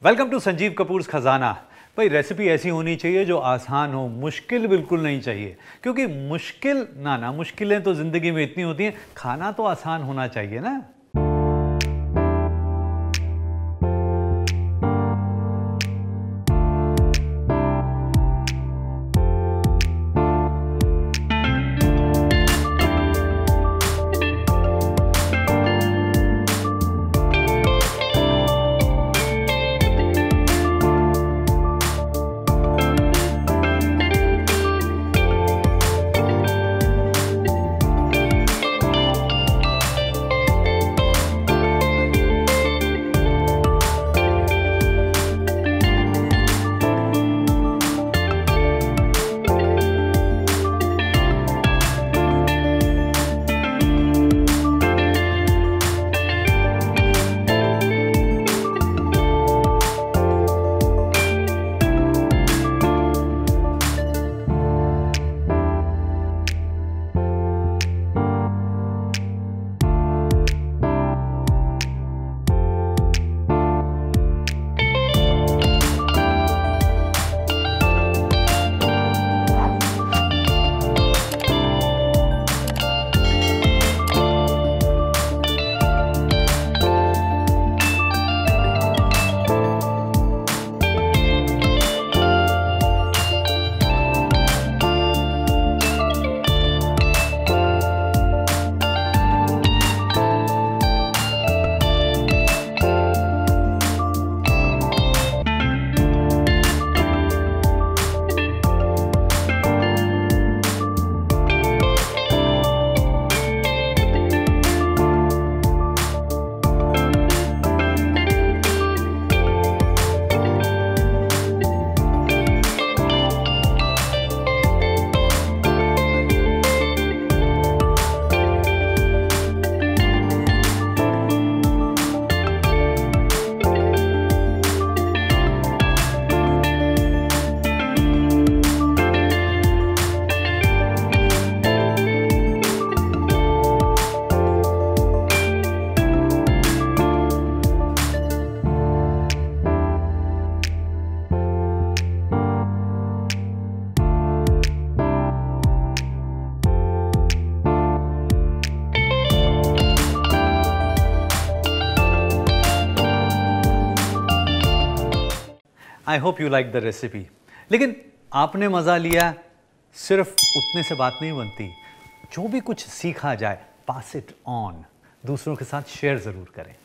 Welcome to Sanjeev Kapoor खजाना। भाई recipe ऐसी होनी चाहिए जो आसान हो, मुश्किल बिल्कुल नहीं चाहिए, क्योंकि मुश्किलें तो जिंदगी में इतनी होती हैं, खाना तो आसान होना चाहिए ना। I hope you like the recipe. लेकिन आपने मज़ा लिया, सिर्फ उतने से बात नहीं बनती। जो भी कुछ सीखा जाए, पास इट ऑन, दूसरों के साथ शेयर ज़रूर करें।